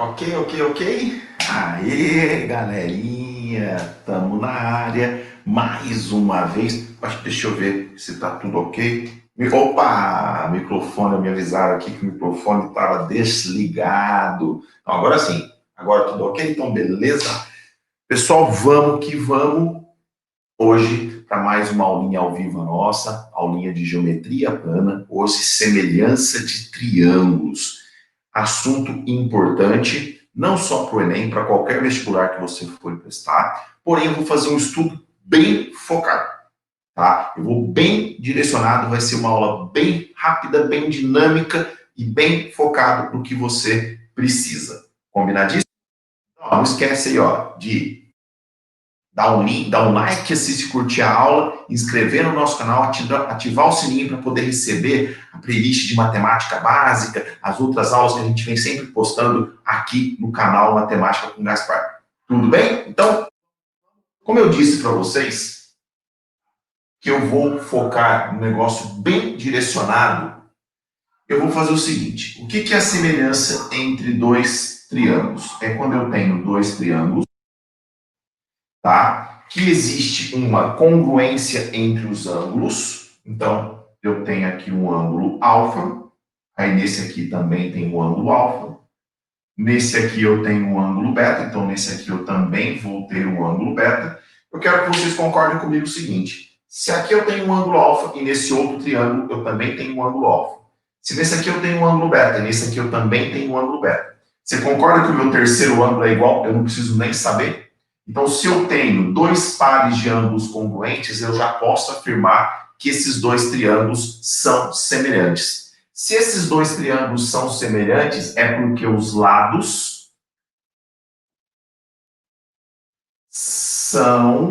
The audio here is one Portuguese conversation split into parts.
Ok, ok, ok. Aê, galerinha, tamo na área mais uma vez. Deixa eu ver se tá tudo ok. Opa, microfone, me avisaram aqui que o microfone estava desligado. Então, agora sim, agora tudo ok, então beleza. Pessoal, vamos que vamos. Hoje, para mais uma aulinha ao vivo nossa, aulinha de geometria plana, hoje semelhança de triângulos. Assunto importante, não só para o Enem, para qualquer vestibular que você for prestar, porém eu vou fazer um estudo bem focado, tá? Eu vou bem direcionado, vai ser uma aula bem rápida, bem dinâmica e bem focado no que você precisa. Combinadíssimo? Então, não esquece aí, ó, de dar um like, assistir, curtir a aula, inscrever no nosso canal, ativar o sininho para poder receber a playlist de matemática básica, as outras aulas que a gente vem sempre postando aqui no canal Matemática com Gaspar. Tudo bem? Então, como eu disse para vocês, que eu vou focar num negócio bem direcionado, eu vou fazer o seguinte: o que é a semelhança entre dois triângulos? É quando eu tenho dois triângulos, tá? Que existe uma congruência entre os ângulos. Então, eu tenho aqui um ângulo alfa, aí nesse aqui também tem um ângulo alfa. Nesse aqui eu tenho um ângulo beta, então nesse aqui eu também vou ter um ângulo beta. Eu quero que vocês concordem comigo o seguinte: se aqui eu tenho um ângulo alfa e nesse outro triângulo eu também tenho um ângulo alfa. Se nesse aqui eu tenho um ângulo beta e nesse aqui eu também tenho um ângulo beta. Você concorda que o meu terceiro ângulo é igual? Eu não preciso nem saber? Então, se eu tenho dois pares de ângulos congruentes, eu já posso afirmar que esses dois triângulos são semelhantes. Se esses dois triângulos são semelhantes, é porque os lados são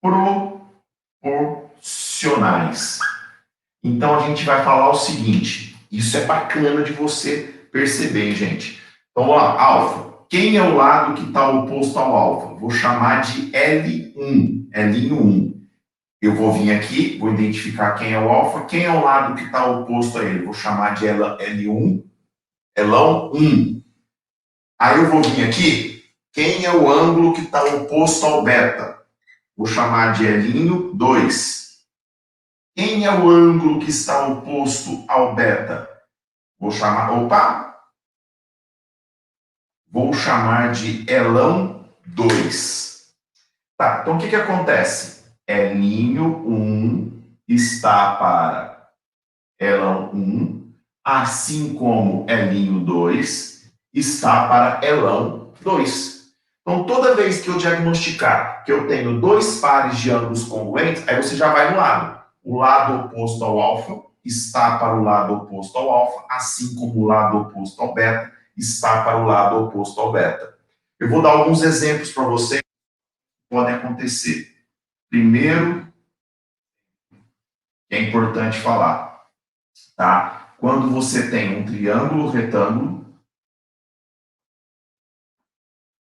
proporcionais. Então, a gente vai falar o seguinte, isso é bacana de você perceber, gente. Então, ó, alfa. Quem é o lado que está oposto ao alfa? Vou chamar de L1, L1. Eu vou vir aqui, vou identificar quem é o alfa, quem é o lado que está oposto a ele? Vou chamar de L1, Elão 1. Aí eu vou vir aqui, quem é o ângulo que está oposto ao beta? Vou chamar de L 2. Quem é o ângulo que está oposto ao beta? Vou chamar de Elão 2. Tá, então o que acontece? L1 está para Elão 1, assim como L2 está para Elão 2. Então, toda vez que eu diagnosticar que eu tenho dois pares de ângulos congruentes, aí você já vai no lado. O lado oposto ao alfa está para o lado oposto ao alfa, assim como o lado oposto ao beta está para o lado oposto ao beta. Eu vou dar alguns exemplos para vocês que podem acontecer. Primeiro, é importante falar, tá? Quando você tem um triângulo retângulo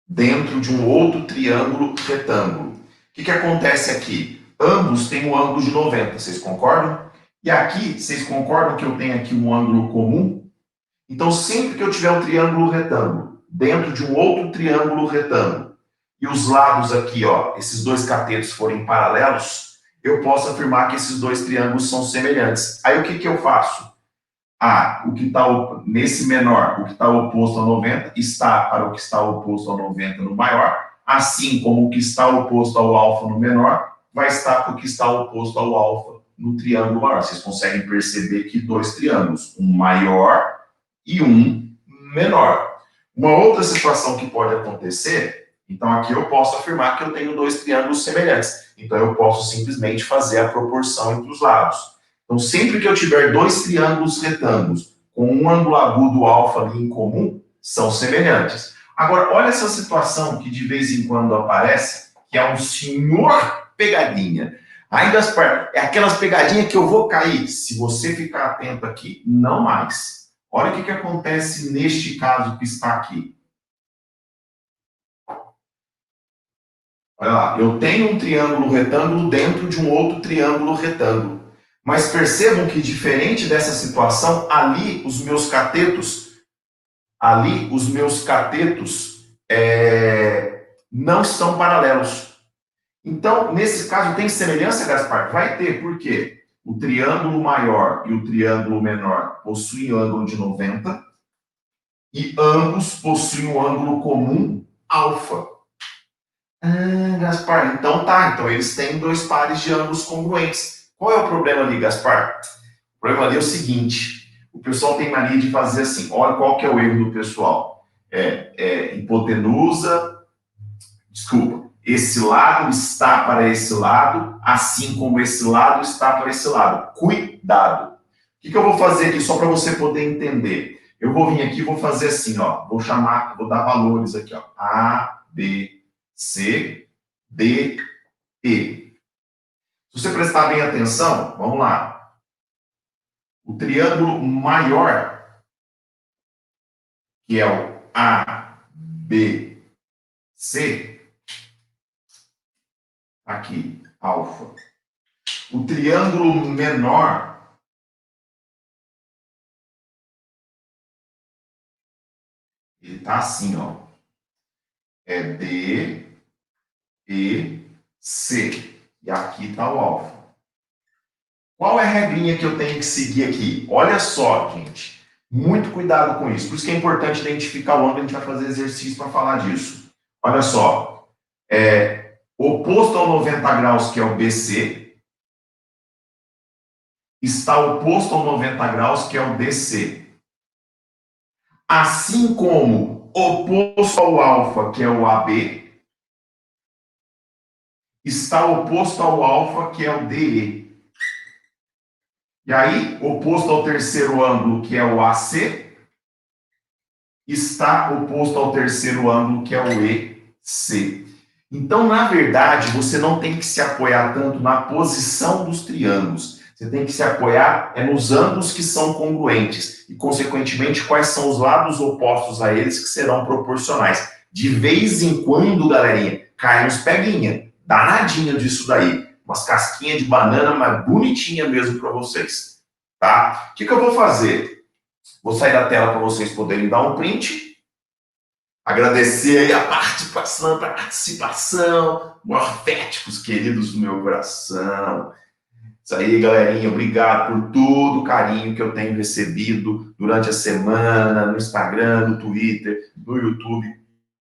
dentro de um outro triângulo retângulo. O que acontece aqui? Ambos têm um ângulo de 90, vocês concordam? E aqui, vocês concordam que eu tenho aqui um ângulo comum? Então, sempre que eu tiver um triângulo retângulo dentro de um outro triângulo retângulo e os lados aqui, ó, esses dois catetos forem paralelos, eu posso afirmar que esses dois triângulos são semelhantes. Aí o que eu faço? O que está nesse menor, o que está oposto a 90, está para o que está oposto a 90 no maior, assim como o que está oposto ao alfa no menor, vai estar para o que está oposto ao alfa no triângulo maior. Vocês conseguem perceber que dois triângulos, um maior e um menor. Uma outra situação que pode acontecer, então aqui eu posso afirmar que eu tenho dois triângulos semelhantes. Então eu posso simplesmente fazer a proporção entre os lados. Então, sempre que eu tiver dois triângulos retângulos com um ângulo agudo alfa ali em comum, são semelhantes. Agora, olha essa situação que de vez em quando aparece, que é um senhor pegadinha. Aí, Gaspar, é aquelas pegadinhas que eu vou cair. Se você ficar atento aqui, não mais. Olha o que acontece neste caso que está aqui. Olha lá, eu tenho um triângulo retângulo dentro de um outro triângulo retângulo. Mas percebam que, diferente dessa situação, ali os meus catetos Ali, os meus catetos não são paralelos. Então, nesse caso, tem semelhança, Gaspar? Vai ter, por quê? O triângulo maior e o triângulo menor possuem ângulo de 90 e ambos possuem um ângulo comum, alfa. Gaspar, então tá. Então eles têm dois pares de ângulos congruentes. Qual é o problema ali, Gaspar? O problema ali é o seguinte: o pessoal tem mania de fazer assim. Olha qual que é o erro do pessoal. Hipotenusa, desculpa, esse lado está para esse lado, assim como esse lado está para esse lado. Cuidado. O que eu vou fazer aqui só para você poder entender? Eu vou vir aqui e vou fazer assim, ó. Vou dar valores aqui, ó. A, B, C, D, E. Se você prestar bem atenção, vamos lá. O triângulo maior, que é o A, B, C, aqui, alfa. O triângulo menor, ele tá assim, ó. É D, E, C. E aqui tá o alfa. Qual é a regrinha que eu tenho que seguir aqui? Olha só, gente. Muito cuidado com isso. Por isso que é importante identificar o ângulo, a gente vai fazer exercício para falar disso. Olha só. Oposto ao 90 graus, que é o BC, está oposto ao 90 graus, que é o DC. Assim como oposto ao alfa, que é o AB, está oposto ao alfa, que é o DE. E aí, oposto ao terceiro ângulo, que é o AC, está oposto ao terceiro ângulo, que é o EC. Então, na verdade, você não tem que se apoiar tanto na posição dos triângulos. Você tem que se apoiar nos ângulos que são congruentes. E, consequentemente, quais são os lados opostos a eles que serão proporcionais. De vez em quando, galerinha, cai uns peguinha. Danadinha disso daí. Umas casquinhas de banana, mas bonitinha mesmo para vocês. Tá? O que eu vou fazer? Vou sair da tela para vocês poderem dar um print. Agradecer aí a participação, morféticos queridos do meu coração. Isso aí, galerinha, obrigado por todo o carinho que eu tenho recebido durante a semana, no Instagram, no Twitter, no YouTube.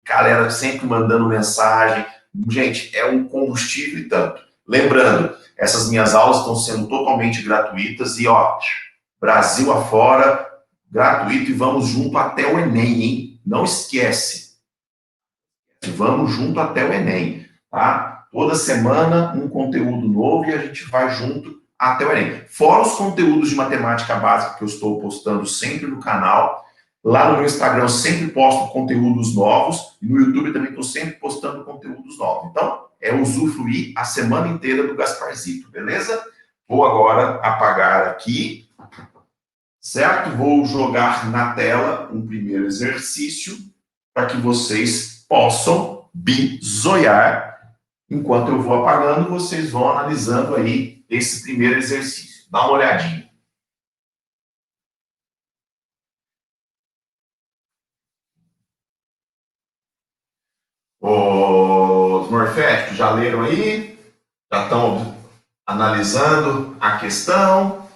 Galera sempre mandando mensagem. Gente, é um combustível e tanto. Lembrando, essas minhas aulas estão sendo totalmente gratuitas e, ó, Brasil afora, gratuito e vamos junto até o Enem, hein? Não esquece. Vamos junto até o Enem, tá? Toda semana um conteúdo novo e a gente vai junto até o Enem. Fora os conteúdos de matemática básica que eu estou postando sempre no canal. Lá no meu Instagram eu sempre posto conteúdos novos e no YouTube também estou sempre postando conteúdos novos. Então, é usufruir a semana inteira do Gasparzito, beleza? Vou agora apagar aqui, certo? Vou jogar na tela um primeiro exercício para que vocês possam bisoiar. Enquanto eu vou apagando, vocês vão analisando aí esse primeiro exercício. Dá uma olhadinha. Os morféticos já leram aí? Já estão analisando a questão?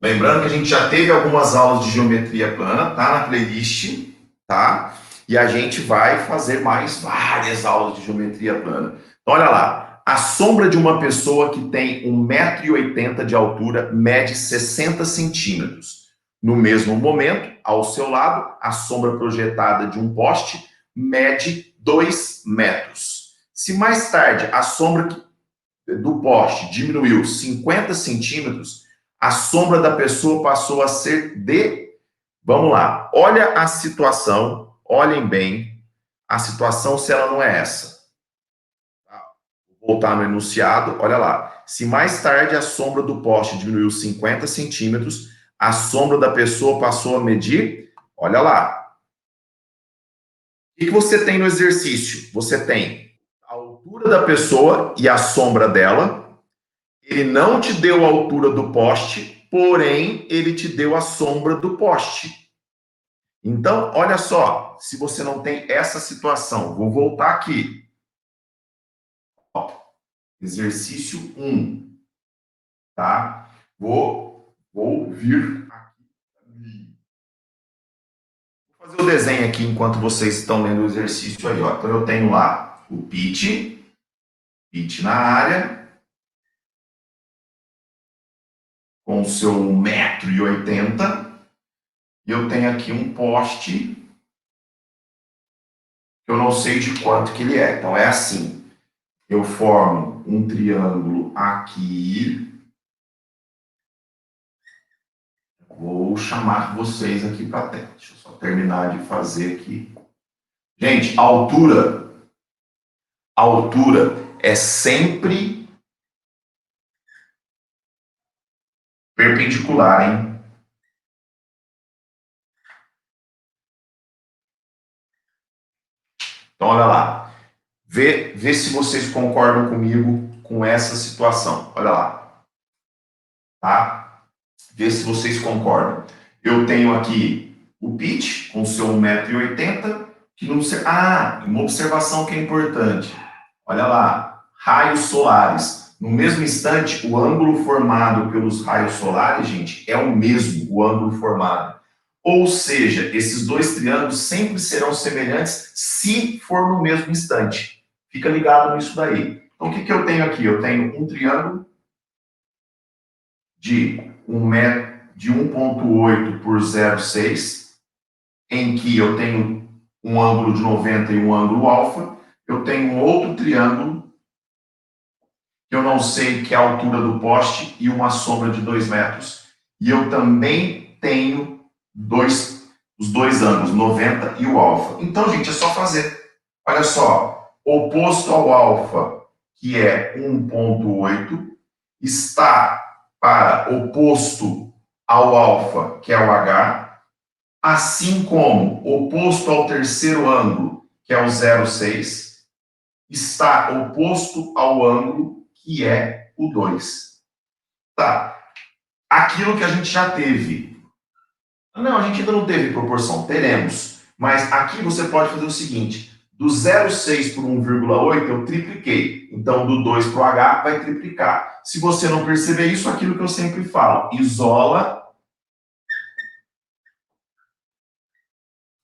Lembrando que a gente já teve algumas aulas de geometria plana, tá na playlist, tá? E a gente vai fazer mais várias aulas de geometria plana. Então, olha lá. A sombra de uma pessoa que tem 1,80 m de altura mede 60 centímetros. No mesmo momento, ao seu lado, a sombra projetada de um poste mede 2 metros. Se mais tarde a sombra do poste diminuiu 50 centímetros, a sombra da pessoa passou a ser de... Vamos lá, olha a situação, olhem bem a situação se ela não é essa. Vou voltar no enunciado, olha lá. Se mais tarde a sombra do poste diminuiu 50 centímetros, a sombra da pessoa passou a medir, olha lá. O que você tem no exercício? Você tem a altura da pessoa e a sombra dela. Ele não te deu a altura do poste porém ele te deu a sombra do poste. Então, olha só, se você não tem essa situação, vou voltar aqui. Ó, exercício 1, tá? Vou vir aqui. Vou fazer o desenho aqui enquanto vocês estão lendo o exercício aí, ó. Então eu tenho lá o pitch na área, com o seu 1,80 m, e eu tenho aqui um poste que eu não sei de quanto que ele é. Então é assim, eu formo um triângulo aqui, vou chamar vocês aqui para a tela. Deixa eu só terminar de fazer aqui. Gente, a altura é sempre perpendicular, hein? Então, olha lá. Vê se vocês concordam comigo com essa situação. Olha lá. Tá? Vê se vocês concordam. Eu tenho aqui o pitch com seu 1,80 m, que não sei. Ah, uma observação que é importante. Olha lá. Raios solares. No mesmo instante, o ângulo formado pelos raios solares, gente, é o mesmo, o ângulo formado. Ou seja, esses dois triângulos sempre serão semelhantes se for no mesmo instante. Fica ligado nisso daí. Então, o que eu tenho aqui? Eu tenho um triângulo de 1,8 por 0,6, em que eu tenho um ângulo de 90 e um ângulo alfa. Eu tenho um outro triângulo que eu não sei que é a altura do poste e uma sombra de 2 metros. E eu também tenho os dois ângulos, 90 e o alfa. Então, gente, é só fazer. Olha só, oposto ao alfa, que é 1,8, está para oposto ao alfa, que é o H, assim como oposto ao terceiro ângulo, que é o 0,6, está oposto ao ângulo, que é o 2. Tá. Aquilo que a gente já teve. Não, a gente ainda não teve proporção. Teremos. Mas aqui você pode fazer o seguinte. Do 0,6 por 1,8 eu tripliquei. Então, do 2 para o H vai triplicar. Se você não perceber isso, aquilo que eu sempre falo. Isola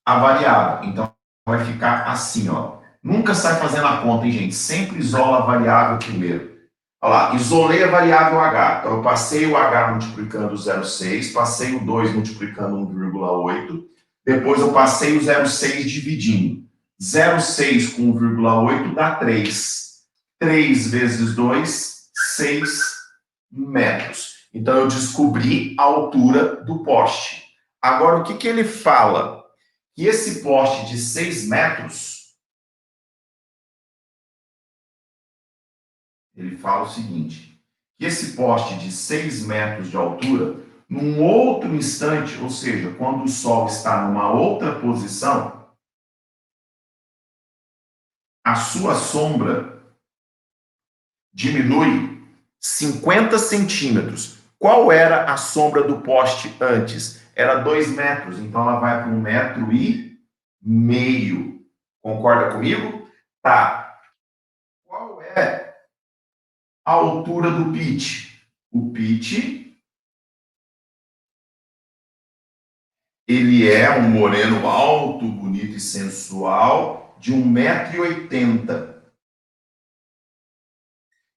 a variável. Então, vai ficar assim, ó. Nunca sai fazendo a conta, hein, gente? Sempre isola a variável primeiro. Olha lá, isolei a variável H. Então, eu passei o H multiplicando 0,6, passei o 2 multiplicando 1,8, depois eu passei o 0,6 dividindo. 0,6 com 1,8 dá 3. 3 vezes 2, 6 metros. Então, eu descobri a altura do poste. Agora, o que ele fala? Que esse poste de 6 metros... Ele fala o seguinte, que esse poste de 6 metros de altura, num outro instante, ou seja, quando o Sol está numa outra posição, a sua sombra diminui 50 centímetros. Qual era a sombra do poste antes? Era 2 metros, então ela vai para 1,5 m. Concorda comigo? Tá. Qual é a altura do pitch? O pitch, ele é um moreno alto, bonito e sensual, de 1,80 m.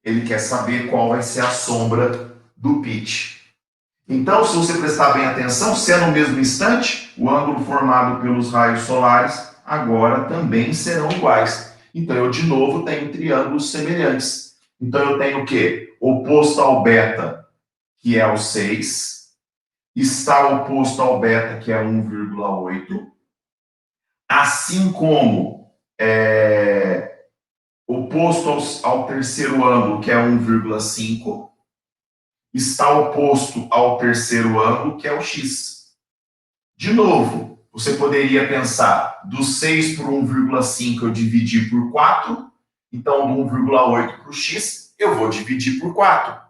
Ele quer saber qual vai ser a sombra do pitch. Então, se você prestar bem atenção, se é no mesmo instante, o ângulo formado pelos raios solares agora também serão iguais. Então, eu de novo tenho triângulos semelhantes. Então, eu tenho o quê? Oposto ao beta, que é o 6, está oposto ao beta, que é 1,8, assim como oposto ao terceiro ângulo, que é 1,5, está oposto ao terceiro ângulo, que é o x. De novo, você poderia pensar, do 6 por 1,5 eu dividi por 4, então do 1,8 para o x, eu vou dividir por 4.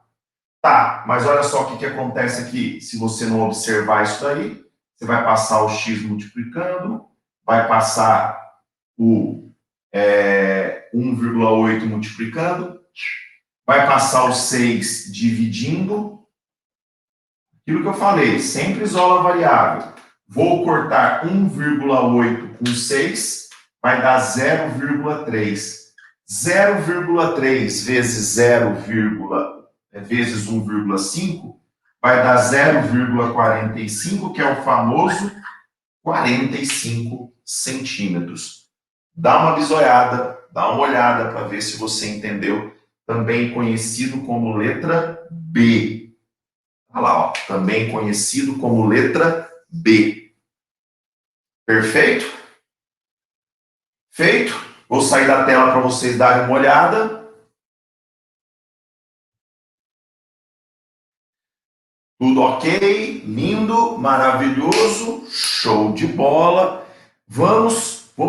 Tá, mas olha só o que acontece aqui. Se você não observar isso daí, você vai passar o x multiplicando, vai passar o 1,8 multiplicando, vai passar o 6 dividindo. Aquilo que eu falei, sempre isola a variável. Vou cortar 1,8 com 6, vai dar 0,3. 0,3 vezes 0, vezes 1,5 vai dar 0,45, que é o famoso 45 centímetros. Dá uma bisoiada, dá uma olhada para ver se você entendeu. Também conhecido como letra B. Olha lá, ó, também conhecido como letra B. Perfeito? Feito? Vou sair da tela para vocês darem uma olhada. Tudo ok, lindo, maravilhoso, show de bola. Vou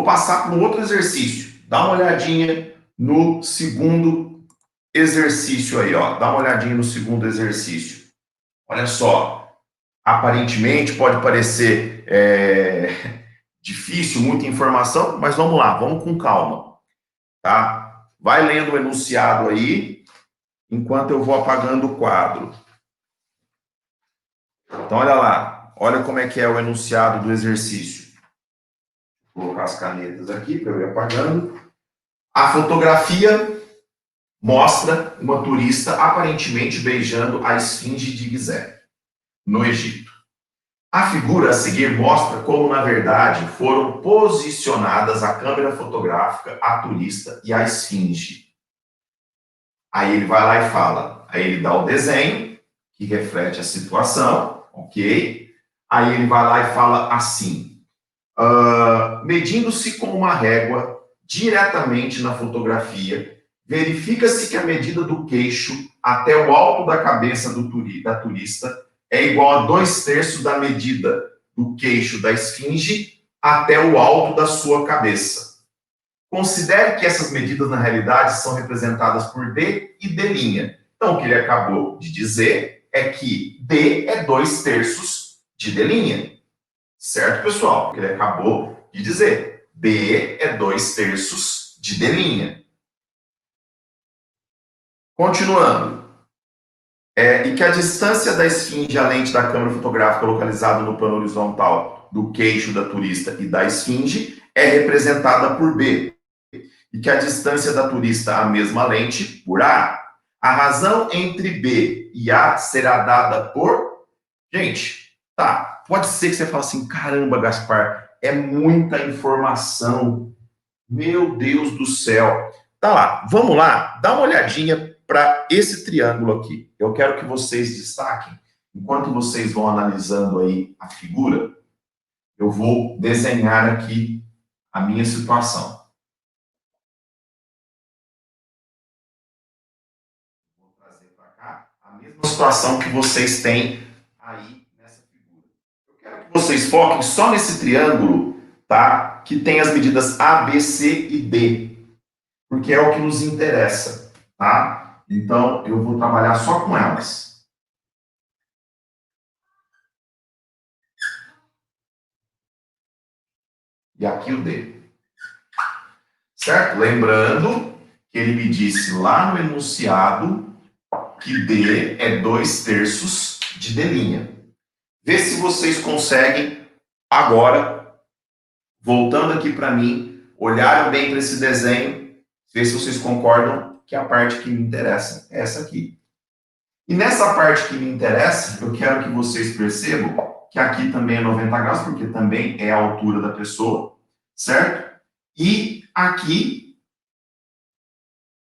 passar para um outro exercício. Dá uma olhadinha no segundo exercício aí, ó. Dá uma olhadinha no segundo exercício. Olha só, aparentemente pode parecer difícil, muita informação, mas vamos lá, vamos com calma, tá? Vai lendo o enunciado aí, enquanto eu vou apagando o quadro. Então, olha lá, olha como é que é o enunciado do exercício. Vou colocar as canetas aqui para eu ir apagando. A fotografia mostra uma turista aparentemente beijando a esfinge de Gizé, no Egito. A figura a seguir mostra como, na verdade, foram posicionadas a câmera fotográfica, a turista e a esfinge. Aí ele vai lá e fala, aí ele dá o desenho, que reflete a situação, ok? Aí ele vai lá e fala assim, medindo-se com uma régua diretamente na fotografia, verifica-se que a medida do queixo até o alto da cabeça da turista é igual a 2/3 da medida do queixo da esfinge até o alto da sua cabeça. Considere que essas medidas, na realidade, são representadas por D e D'. Então, o que ele acabou de dizer é que D é 2/3 de D'. Certo, pessoal? O que ele acabou de dizer. D é 2/3 de D'. Continuando. E que a distância da esfinge à lente da câmera fotográfica localizada no plano horizontal do queixo da turista e da esfinge é representada por B. E que a distância da turista à mesma lente por A. A razão entre B e A será dada por... Gente, tá, pode ser que você fale assim, caramba, Gaspar, é muita informação. Meu Deus do céu. Tá lá, vamos lá, dá uma olhadinha para esse triângulo aqui. Eu quero que vocês destaquem, enquanto vocês vão analisando aí a figura, eu vou desenhar aqui a minha situação. Vou trazer para cá a mesma situação que vocês têm aí nessa figura. Eu quero que vocês foquem só nesse triângulo, tá? Que tem as medidas A, B, C e D, porque é o que nos interessa, tá? Então, eu vou trabalhar só com elas. E aqui o D. Certo? Lembrando que ele me disse lá no enunciado que D é 2/3 de D'. Vê se vocês conseguem, agora, voltando aqui para mim, olharem bem para esse desenho, ver se vocês concordam que a parte que me interessa é essa aqui. E nessa parte que me interessa, eu quero que vocês percebam que aqui também é 90 graus, porque também é a altura da pessoa, certo? E aqui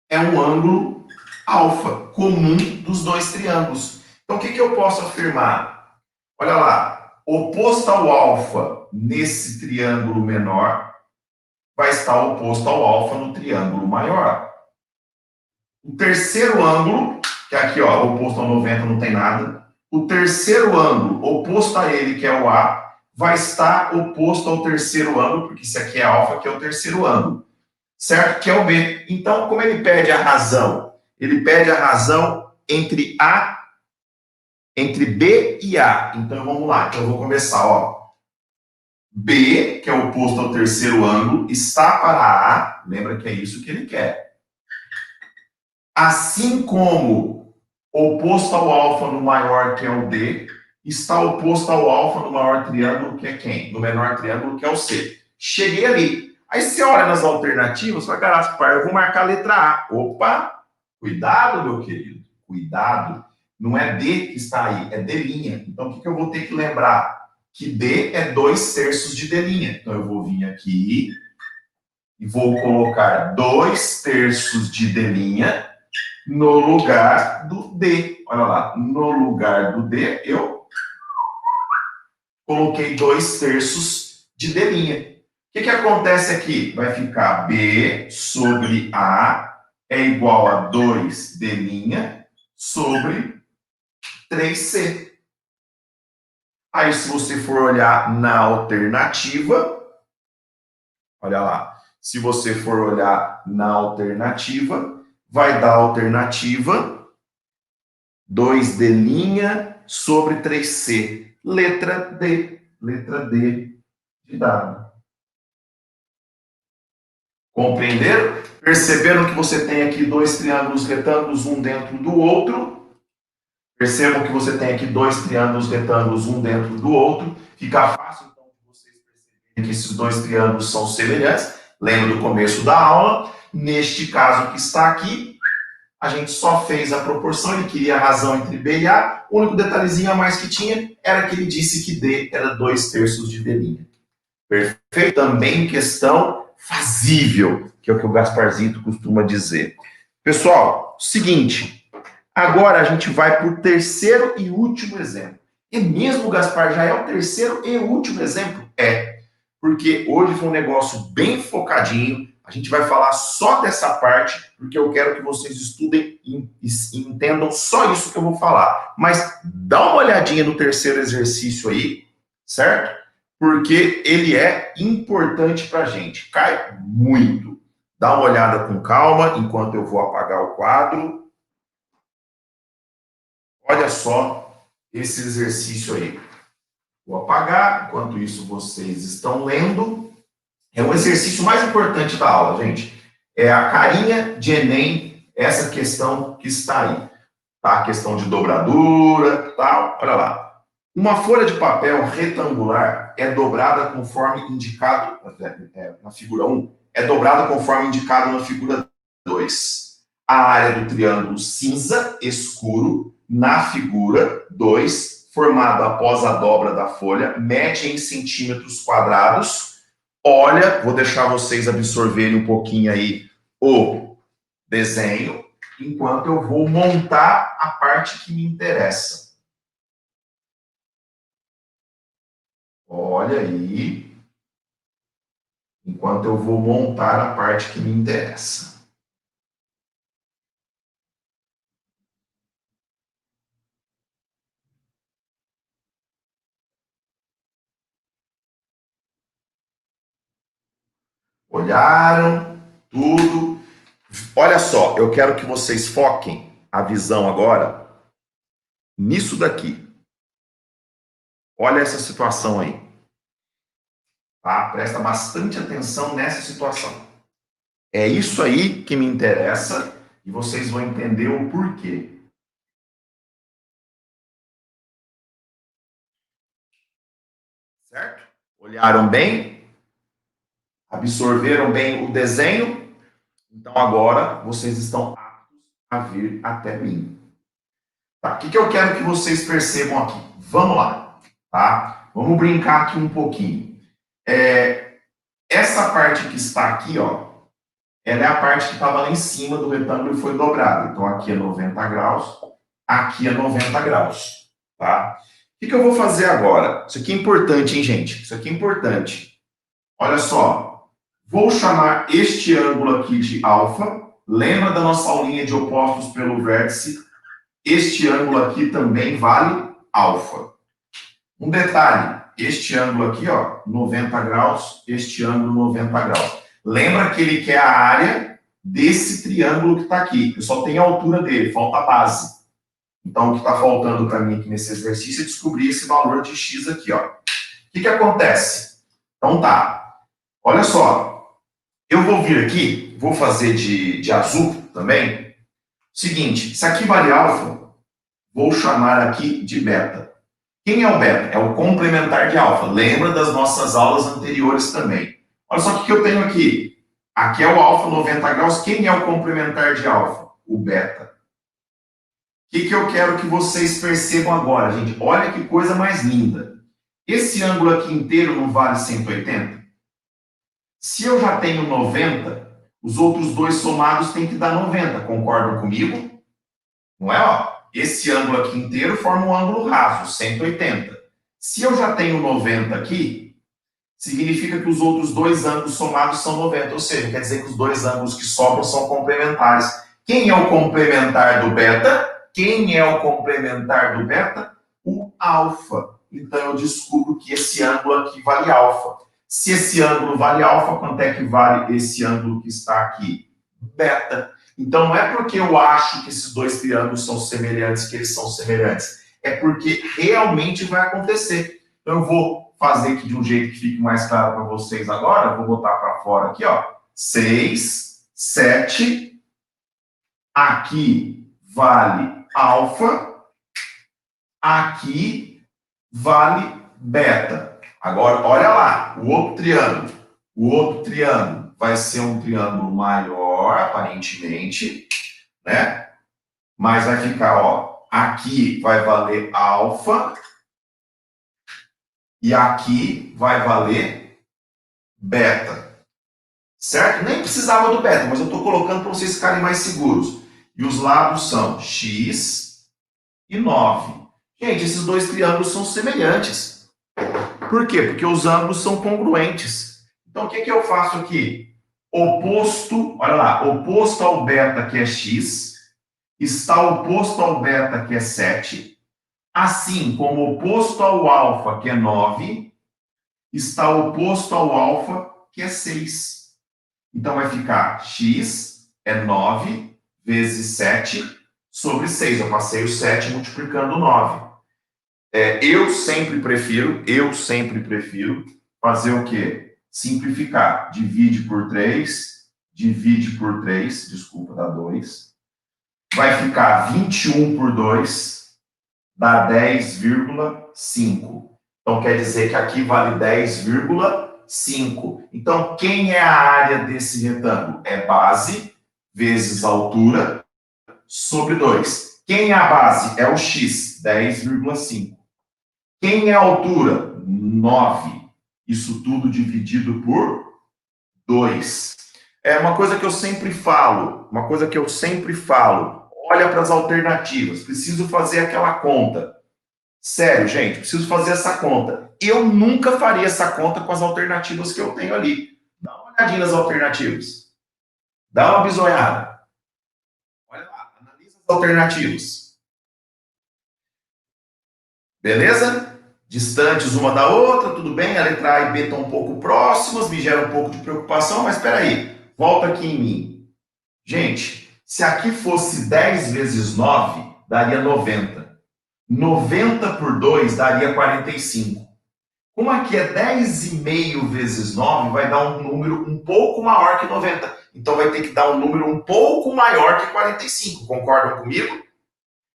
é um ângulo alfa, comum dos dois triângulos. Então, o que eu posso afirmar? Olha lá, oposto ao alfa nesse triângulo menor, vai estar oposto ao alfa no triângulo maior. O terceiro ângulo, que é aqui, ó, oposto ao 90 não tem nada. O terceiro ângulo, oposto a ele, que é o A, vai estar oposto ao terceiro ângulo, porque isso aqui é alfa, que é o terceiro ângulo, certo? Que é o B. Então, como ele pede a razão? Ele pede a razão entre A entre B e A. Então, vamos lá. Então, eu vou começar, ó. B, que é oposto ao terceiro ângulo, está para A. Lembra que é isso que ele quer. Assim como oposto ao alfa no maior, que é o D, está oposto ao alfa no maior triângulo, que é quem? No menor triângulo, que é o C. Cheguei ali. Aí você olha nas alternativas, vai, Gaspar, eu vou marcar a letra A. Opa! Cuidado, meu querido. Cuidado. Não é D que está aí, é D'. Então, o que eu vou ter que lembrar? Que D é 2/3 de D'. Então, eu vou vir aqui e vou colocar 2/3 de D' no lugar do D. Olha lá, no lugar do D, eu coloquei 2/3 de D'. O que acontece aqui? Vai ficar B sobre A é igual a 2D' sobre 3C. Aí, se você for olhar na alternativa, olha lá, se você for olhar na alternativa, vai dar a alternativa 2D' sobre 3C. Letra D. Letra D de dado. Compreenderam? Perceberam que você tem aqui dois triângulos retângulos, um dentro do outro? Percebam que você tem aqui dois triângulos retângulos, um dentro do outro. Fica fácil, então, de vocês perceberem que esses dois triângulos são semelhantes. Lembra do começo da aula? Neste caso que está aqui, a gente só fez a proporção, ele queria a razão entre B e A. O único detalhezinho a mais que tinha era que ele disse que D era 2/3 de D'. Perfeito? Também questão fazível, que é o que o Gasparzito costuma dizer. Pessoal, seguinte, agora a gente vai para o terceiro e último exemplo. E mesmo, Gaspar, já é o terceiro e último exemplo? É, porque hoje foi um negócio bem focadinho, a gente vai falar só dessa parte, porque eu quero que vocês estudem e entendam só isso que eu vou falar. Mas dá uma olhadinha no terceiro exercício aí, certo? Porque ele é importante para a gente, cai muito. Dá uma olhada com calma, enquanto eu vou apagar o quadro. Olha só esse exercício aí. Vou apagar, enquanto isso vocês estão lendo. É o exercício mais importante da aula, gente. É a carinha de Enem, essa questão que está aí. Tá? A questão de dobradura, tal. Olha lá. Uma folha de papel retangular é dobrada conforme indicado na figura 1, é dobrada conforme indicado na figura 2. A área do triângulo cinza escuro na figura 2, formado após a dobra da folha, mede em centímetros quadrados. Olha, vou deixar vocês absorverem um pouquinho aí o desenho, enquanto eu vou montar a parte que me interessa. Olha aí, enquanto eu vou montar a parte que me interessa. Olharam tudo. Olha só, eu quero que vocês foquem a visão agora nisso daqui. Olha essa situação aí. Tá? Presta bastante atenção nessa situação. É isso aí que me interessa e vocês vão entender o porquê. Certo? Olharam bem? Absorveram bem o desenho? Então agora vocês estão aptos a vir até mim. Tá? O que eu quero que vocês percebam aqui? Vamos lá. Tá? Vamos brincar aqui um pouquinho. Essa parte que está aqui, ó, ela é a parte que estava lá em cima do retângulo e foi dobrada. Então, aqui é 90 graus, aqui é 90 graus, tá? O que eu vou fazer agora? Isso aqui é importante, hein, gente? Isso aqui é importante. Olha só, vou chamar este ângulo aqui de alfa. Lembra da nossa aulinha de opostos pelo vértice? Este ângulo aqui também vale alfa. Um detalhe, este ângulo aqui, ó, 90 graus, este ângulo 90 graus. Lembra que ele quer a área desse triângulo que está aqui. Eu só tenho a altura dele, falta a base. Então, o que está faltando para mim aqui nesse exercício é descobrir esse valor de x aqui, ó. O que acontece? Então tá, olha só, eu vou vir aqui, vou fazer de azul também. Seguinte, se aqui vale alfa, vou chamar aqui de beta. Quem é o beta? É o complementar de alfa. Lembra das nossas aulas anteriores também. Olha só o que eu tenho aqui. Aqui é o alfa 90 graus. Quem é o complementar de alfa? O beta. O que eu quero que vocês percebam agora, gente? Olha que coisa mais linda. Esse ângulo aqui inteiro não vale 180? Se eu já tenho 90, os outros dois somados têm que dar 90. Concordam comigo? Não é? Ó, esse ângulo aqui inteiro forma um ângulo raso, 180. Se eu já tenho 90 aqui, significa que os outros dois ângulos somados são 90. Ou seja, quer dizer que os dois ângulos que sobram são complementares. Quem é o complementar do beta? Quem é o complementar do beta? O alfa. Então eu descubro que esse ângulo aqui vale alfa. Se esse ângulo vale alfa, quanto é que vale esse ângulo que está aqui? Beta. Então não é porque eu acho que esses dois triângulos são semelhantes que eles são semelhantes. É porque realmente vai acontecer. Então eu vou fazer aqui de um jeito que fique mais claro para vocês agora. Vou botar para fora aqui, ó. 6, 7. Aqui vale alfa. Aqui vale beta. Agora, olha lá, o outro triângulo. O outro triângulo vai ser um triângulo maior, aparentemente, né? Mas vai ficar, ó, aqui vai valer alfa e aqui vai valer beta. Certo? Nem precisava do beta, mas eu estou colocando para vocês ficarem mais seguros. E os lados são x e 9. Gente, esses dois triângulos são semelhantes. Por quê? Porque os ângulos são congruentes. Então, o que eu faço aqui? Oposto, olha lá, oposto ao beta, que é x, está oposto ao beta, que é 7, assim como oposto ao alfa, que é 9, está oposto ao alfa, que é 6. Então, vai ficar x é 9 vezes 7 sobre 6. Eu passei o 7 multiplicando 9. Eu sempre prefiro fazer o quê? Simplificar. Divide por 3, desculpa, dá 2. Vai ficar 21 por 2, dá 10,5. Então, quer dizer que aqui vale 10,5. Então, quem é a área desse retângulo? É base vezes altura sobre 2. Quem é a base? É o x, 10,5. Quem é a altura? 9. Isso tudo dividido por 2. É uma coisa que eu sempre falo, olha para as alternativas, preciso fazer aquela conta. Sério, gente, preciso fazer essa conta. Eu nunca faria essa conta com as alternativas que eu tenho ali. Dá uma olhadinha nas alternativas. Dá uma bisoiada. Olha lá, analisa as alternativas. Beleza? Distantes uma da outra, tudo bem, a letra A e B estão um pouco próximas, me gera um pouco de preocupação, mas espera aí, volta aqui em mim. Gente, se aqui fosse 10 vezes 9, daria 90. 90 por 2 daria 45. Como aqui é 10,5 vezes 9, vai dar um número um pouco maior que 90. Então vai ter que dar um número um pouco maior que 45. Concordam comigo? O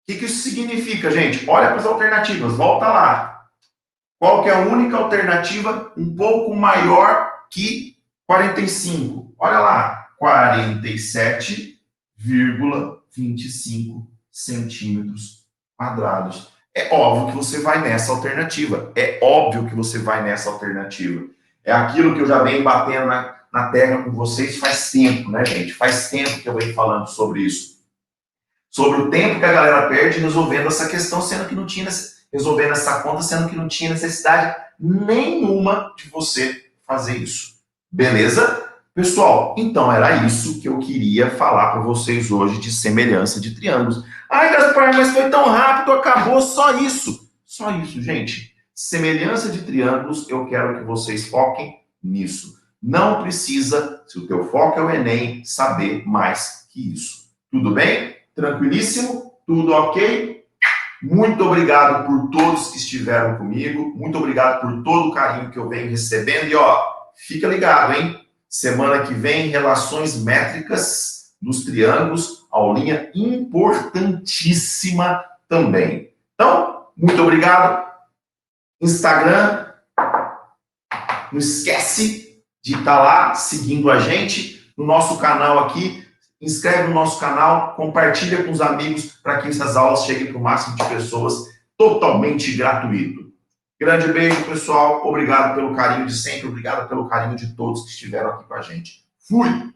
que isso significa, gente? Olha para as alternativas, volta lá. Qual que é a única alternativa um pouco maior que 45? Olha lá, 47,25 centímetros quadrados. É óbvio que você vai nessa alternativa. É aquilo que eu já venho batendo na terra com vocês faz tempo, né, gente? Faz tempo que eu venho falando sobre isso. Sobre o tempo que a galera perde resolvendo essa questão, sendo que não tinha resolvendo essa conta, sendo que não tinha necessidade nenhuma de você fazer isso. Beleza? Pessoal, então era isso que eu queria falar para vocês hoje de semelhança de triângulos. Ai, Gaspar, mas foi tão rápido, acabou só isso. Só isso, gente. Semelhança de triângulos, eu quero que vocês foquem nisso. Não precisa, se o teu foco é o Enem, saber mais que isso. Tudo bem? Tranquilíssimo? Tudo ok? Muito obrigado por todos que estiveram comigo. Muito obrigado por todo o carinho que eu venho recebendo. E, ó, fica ligado, hein? Semana que vem, relações métricas dos triângulos, aulinha importantíssima também. Então, muito obrigado. Instagram, não esquece de estar lá seguindo a gente no nosso canal aqui. Inscreve no nosso canal, compartilha com os amigos para que essas aulas cheguem para o máximo de pessoas, totalmente gratuito. Grande beijo, pessoal. Obrigado pelo carinho de sempre. Obrigado pelo carinho de todos que estiveram aqui com a gente. Fui!